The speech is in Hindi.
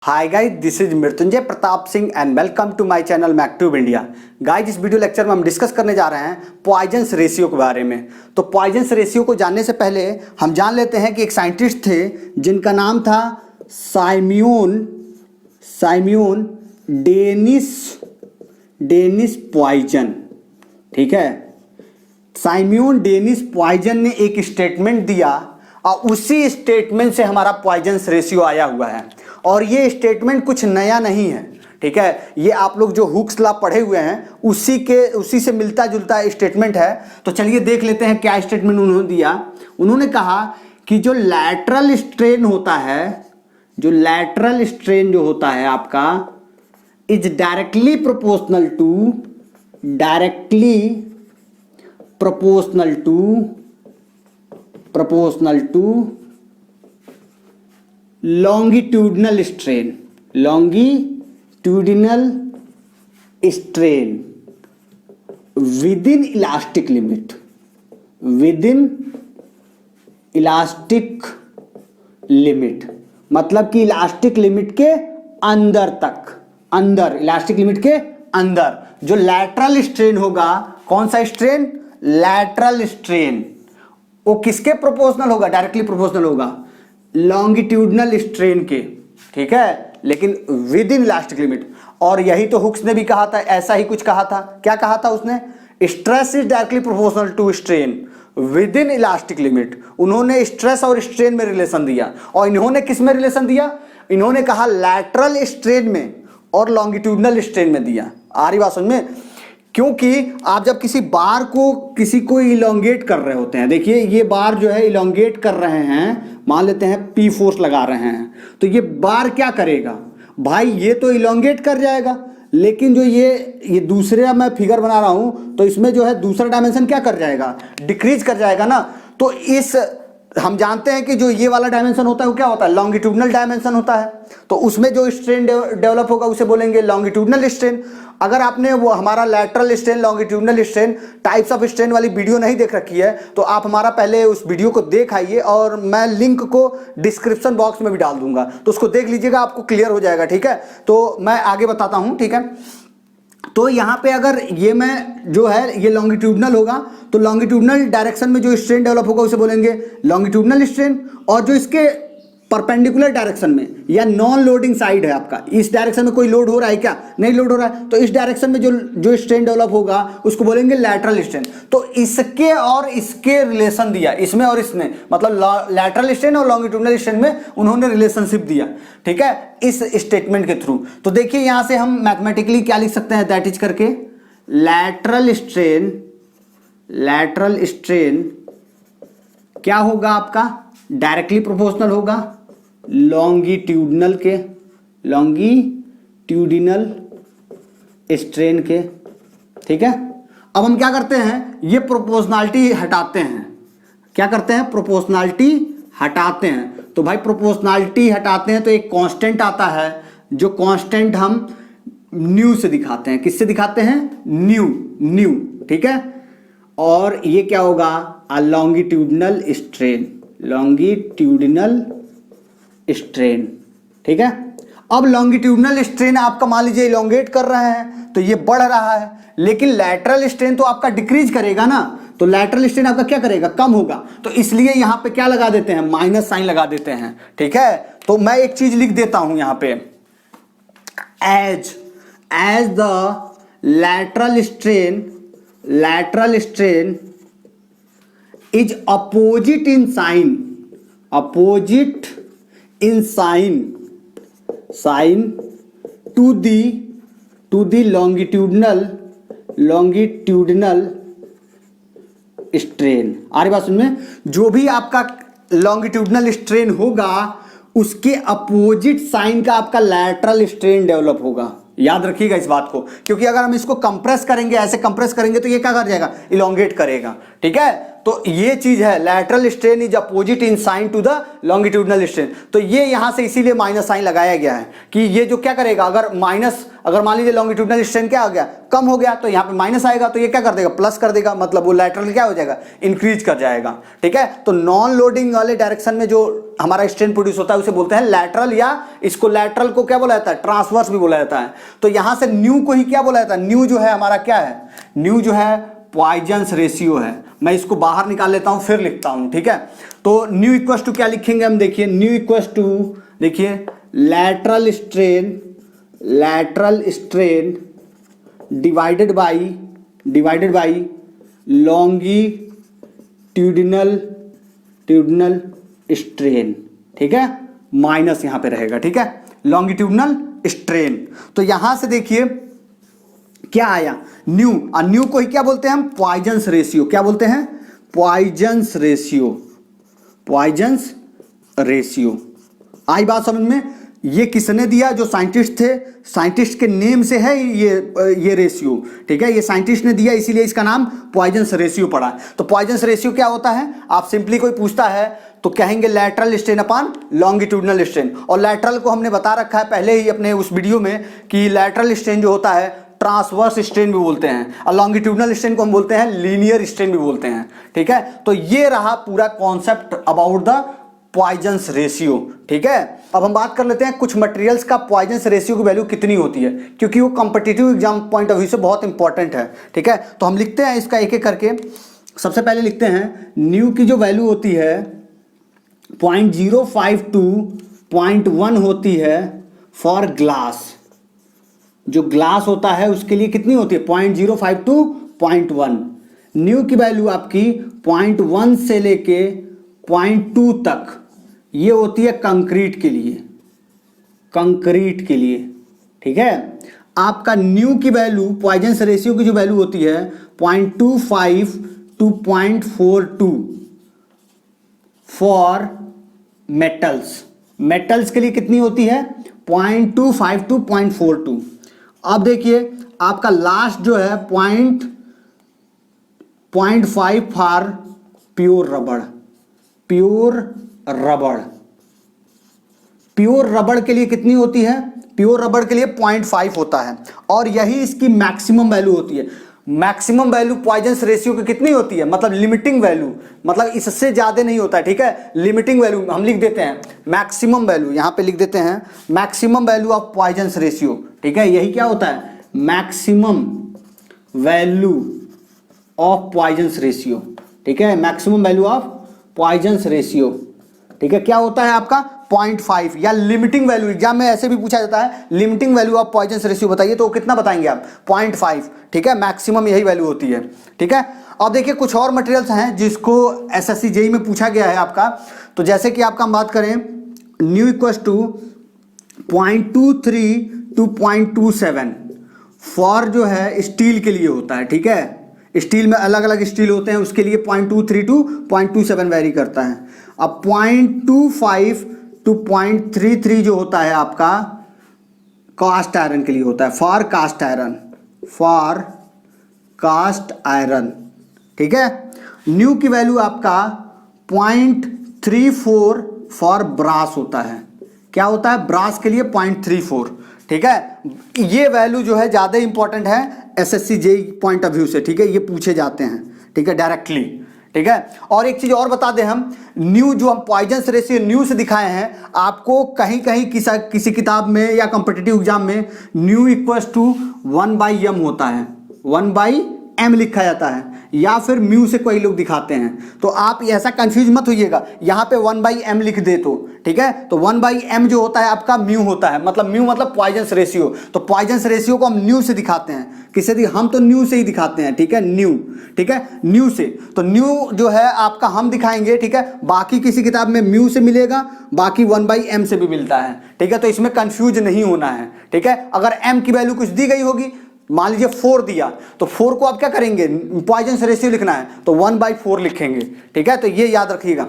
Hi guys, this is Mrityunjay Pratap Singh and welcome to my channel Mactube India. Guys, इस वीडियो लेक्चर में हम डिस्कस करने जा रहे हैं पॉइजन्स रेशियो के बारे में। तो पॉइजन्स रेशियो को जानने से पहले हम जान लेते हैं कि एक साइंटिस्ट थे जिनका नाम था साइमन डेनिस पॉइजन। ठीक है, साइमन डेनिस पॉइजन ने एक स्टेटमेंट दिया और उसी स्टेटमेंट से हमारा पॉइजन्स रेशियो आया हुआ है। और ये स्टेटमेंट कुछ नया नहीं है। ठीक है, ये आप लोग जो हुक्स लॉ पढ़े हुए हैं उसी से मिलता जुलता स्टेटमेंट है। तो चलिए देख लेते हैं क्या स्टेटमेंट उन्होंने दिया। उन्होंने कहा कि जो लैटरल स्ट्रेन होता है आपका is directly proportional to longitudinal strain within elastic limit मतलब कि इलास्टिक लिमिट के अंदर इलास्टिक लिमिट के अंदर जो लैटरल स्ट्रेन होगा। कौन सा स्ट्रेन? Lateral strain. वो किसके प्रोपोर्शनल होगा? डायरेक्टली प्रोपोर्शनल होगा लॉन्गिट्यूडनल स्ट्रेन के। ठीक है, लेकिन विद इन इलास्टिक लिमिट। और यही तो हुक्स ने भी कहा था, ऐसा ही कुछ कहा था। क्या कहा था उसने? Stress is directly proportional to strain within elastic limit. उन्होंने स्ट्रेस और स्ट्रेन में रिलेशन दिया। और इन्होंने किस में रिलेशन दिया? इन्होंने कहा लैटरल स्ट्रेन में और लॉन्गिट्यूडनल स्ट्रेन में दिया। आ रही बात समझ में? क्योंकि आप जब किसी को इलोंगेट कर रहे होते हैं, देखिए ये बार जो है इलोंगेट कर रहे हैं, मान लेते हैं पी फोर्स लगा रहे हैं, तो ये बार क्या करेगा भाई? ये तो इलोंगेट कर जाएगा, लेकिन जो ये दूसरे मैं फिगर बना रहा हूं तो इसमें जो है दूसरा डायमेंशन क्या कर जाएगा? डिक्रीज कर जाएगा ना। तो हम जानते हैं कि जो ये वाला डायमेंशन होता है वो क्या होता है? लॉन्गिट्यूडनल डायमेंशन होता है। तो उसमें जो स्ट्रेन डेवलप होगा उसे बोलेंगे लॉन्गिट्यूडनल स्ट्रेन। अगर आपने वो हमारा lateral strain, longitudinal strain, types of strain वाली वीडियो नहीं देख रखी है तो आप हमारा पहले उस वीडियो को देख आइए, और मैं लिंक को डिस्क्रिप्शन बॉक्स में भी डाल दूंगा, तो उसको देख लीजिएगा, आपको क्लियर हो जाएगा। ठीक है, तो मैं आगे बताता हूं। ठीक है, तो यहां पे अगर ये मैं जो है ये लॉन्गिट्यूडनल होगा तो लॉन्गिट्यूडनल डायरेक्शन में जो स्ट्रेन डेवलप होगा उसे बोलेंगे लॉन्गिट्यूडनल स्ट्रेन। और जो इसके परपेंडिकुलर डायरेक्शन में या नॉन लोडिंग साइड है आपका, इस डायरेक्शन में कोई लोड हो रहा है क्या? नहीं लोड हो रहा है, तो इस डायरेक्शन में जो स्ट्रेन डेवलप होगा उसको बोलेंगे लैटरल स्ट्रेन। तो इसके और इसके रिलेशन दिया, इसमें और इसने, मतलब लैटरल स्ट्रेन और लॉन्गिट्यूडनल स्ट्रेन में उन्होंने रिलेशनशिप दिया। ठीक है, इस स्टेटमेंट के थ्रू। तो देखिए यहां से हम मैथमेटिकली क्या लिख सकते हैं, दैट इज करके लैटरल स्ट्रेन क्या होगा आपका? डायरेक्टली प्रोपोर्शनल होगा लॉन्गिट्यूडनल स्ट्रेन के। ठीक है, अब हम क्या करते हैं? ये प्रोपोर्शनैलिटी हटाते हैं। क्या करते हैं? प्रोपोर्शनैलिटी हटाते हैं। तो भाई प्रोपोर्शनैलिटी हटाते हैं तो एक कांस्टेंट आता है, जो कांस्टेंट हम न्यू से दिखाते हैं। किससे दिखाते हैं? न्यू। ठीक है, और ये क्या होगा? Longitudinal strain. ठीक है, अब लॉन्गिट्यूडनल स्ट्रेन आपका मान लीजिए इलोंगेट कर रहे हैं तो ये बढ़ रहा है, लेकिन लैटरल स्ट्रेन तो आपका डिक्रीज करेगा ना। तो लैटरल स्ट्रेन आपका क्या करेगा? कम होगा। तो इसलिए यहां पे क्या लगा देते हैं? माइनस साइन लगा देते हैं। ठीक है, तो मैं एक चीज लिख देता हूं यहां पे, as the lateral strain is opposite in sign to the longitudinal strain। आ रही बात समझ में? जो भी आपका लॉन्गिट्यूडनल स्ट्रेन होगा उसके अपोजिट साइन का आपका लैटरल स्ट्रेन डेवलप होगा। याद रखिएगा इस बात को, क्योंकि अगर हम इसको कंप्रेस करेंगे, ऐसे कंप्रेस करेंगे तो ये क्या कर जाएगा? इलोंगेट करेगा। ठीक है, तो ये चीज है, lateral strain is opposite in sign to the longitudinal strain. तो ये यहां से इसीलिए माइनस साइन लगाया गया है कि ये जो क्या करेगा, अगर मान लीजिए लॉन्गिट्यूडनल स्ट्रेन क्या हो गया, कम हो गया, तो यहाँ पे माइनस आएगा, तो ये क्या कर देगा, प्लस कर देगा, मतलब वो लैटरल क्या हो जाएगा, इंक्रीज कर जाएगा। ठीक है, तो नॉन लोडिंग वाले डायरेक्शन में जो हमारा स्ट्रेन प्रोड्यूस होता है उसे बोलते हैं लैटरल, या इसको लैटरल को क्या बोला जाता है, ट्रांसवर्स भी बोला जाता है। तो यहां से न्यू को ही क्या बोला जाता है, न्यू जो है हमारा क्या है, न्यू जो है पॉइजन्स रेशियो है। मैं इसको बाहर निकाल लेता हूं फिर लिखता हूं। ठीक है, तो न्यू इक्वल्स टू क्या लिखेंगे हम, देखिए न्यू इक्वल्स टू, देखिए lateral strain divided by longitudinal strain. ठीक है, माइनस यहां पे रहेगा। ठीक है, लॉन्गिट्यूडिनल स्ट्रेन। तो यहां से देखिए क्या आया, न्यू। न्यू को ही क्या बोलते हैं हम, पॉइजन्स रेशियो। क्या बोलते हैं, पॉइजन्स रेशियो। आई बात समझ में। ये किसने दिया, जो साइंटिस्ट थे, साइंटिस्ट के नेम से है ये रेशियो। ठीक है, ये साइंटिस्ट ने दिया, इसीलिए इसका नाम पॉइजन्स रेशियो पड़ा। तो पॉइजन्स रेशियो क्या होता है, आप सिंपली कोई पूछता है तो कहेंगे lateral strain upon longitudinal strain. और लैटरल को हमने बता रखा है पहले ही अपने उस वीडियो में कि लैटरल स्ट्रेन जो होता है ट्रांसवर्स स्ट्रेन भी बोलते हैं, और लॉन्गिट्यूडनल स्ट्रेन को हम बोलते हैं लीनियर स्ट्रेन भी बोलते हैं। ठीक है, तो ये रहा पूरा concept about the Poisson's ratio. ठीक है, अब हम बात कर लेते हैं कुछ मटेरियल्स का पॉइजन्स रेशियो की वैल्यू कितनी होती है, क्योंकि वो competitive exam point of view से बहुत इंपॉर्टेंट है। ठीक है, तो हम लिखते हैं इसका एक एक करके। सबसे पहले लिखते हैं न्यू की जो वैल्यू होती है 0.05 to 0.1 होती है फॉर ग्लास। जो ग्लास होता है उसके लिए कितनी होती है, 0.05 to 0.1। न्यू की वैल्यू आपकी 0.1 से लेके 0.2 तक ये होती है कंक्रीट के लिए। ठीक है, आपका न्यू की वैल्यू, पॉइजन्स रेशियो की जो वैल्यू होती है 0.25 to 0.42 फॉर मेटल्स के लिए कितनी होती है, 0.25 to 0.42। अब देखिए आपका लास्ट जो है 0.5 फॉर प्योर रबड़ के लिए कितनी होती है, प्योर रबड़ के लिए 0.5 होता है, और यही इसकी मैक्सिमम वैल्यू होती है। मैक्सिमम वैल्यू पॉइजन्स रेशियो की कितनी होती है, मतलब लिमिटिंग वैल्यू, मतलब इससे ज्यादा नहीं होता है। ठीक है, लिमिटिंग वैल्यू हम लिख देते हैं मैक्सिमम वैल्यू, यहां पे लिख देते हैं maximum value of Poisson's ratio. ठीक है, यही क्या होता है, maximum value of Poisson's ratio. ठीक है, maximum value of Poisson's ratio. ठीक है, क्या होता है आपका 0.5, या लिमिटिंग वैल्यू, एग्जाम में ऐसे भी पूछा जाता है limiting value of Poisson's ratio बताइए, तो कितना बताएंगे आप, 0.5। ठीक है, मैक्सिमम यही वैल्यू होती है। ठीक है, अब देखिए कुछ और मटेरियल्स हैं जिसको एसएससी जेईई में पूछा गया है आपका। तो जैसे कि आपका हम बात करें nu equals to 0.23 to 0.27 for जो है स्टील के लिए होता है। ठीक है, स्टील में अलग अलग स्टील होते हैं, उसके लिए 0.23 to 0.27 वेरी करता है। अब 0.25 to 0.33 जो होता है आपका कास्ट आयरन के लिए होता है, फॉर कास्ट आयरन। ठीक है, न्यू की वैल्यू आपका 0.34 फॉर ब्रास होता है। क्या होता है, ब्रास के लिए 0.34। ठीक है, ये वैल्यू जो है ज्यादा इंपॉर्टेंट है SSC JEE point of view से। ठीक है, ये पूछे जाते हैं। ठीक है, डायरेक्टली। ठीक है, और एक चीज और बता दें हम, न्यू जो हम पॉइजन्स रेशियो न्यू से दिखाए हैं, आपको कहीं कहीं किसी किताब में या कॉम्पिटिटिव एग्जाम में न्यू इक्वल्स टू 1/m होता है, 1/m लिखा जाता है, या फिर म्यू से कोई लोग दिखाते हैं। तो आप ऐसा कंफ्यूज मत होइएगा, यहाँ पे 1/m लिख दे तो ठीक है, तो 1/m जो होता है आपका म्यू होता है, मतलब म्यू मतलब पॉइजन्स रेशियो। तो पॉइजन्स रेशियो को हम न्यू से दिखाते हैं, किसे हम तो न्यू से ही दिखाते हैं। ठीक है, न्यू। ठीक है, न्यू से, तो न्यू जो है आपका हम दिखाएंगे। ठीक है, बाकी किसी किताब में म्यू से मिलेगा, बाकी 1/m से भी मिलता है। ठीक है, तो इसमें कंफ्यूज नहीं होना है। ठीक है, अगर m की वैल्यू कुछ दी गई होगी, मान लीजिए 4 दिया, तो 4 को आप क्या करेंगे, पॉइजन्स रेशियो लिखना है तो 1/4 लिखेंगे। ठीक है, तो ये याद रखिएगा।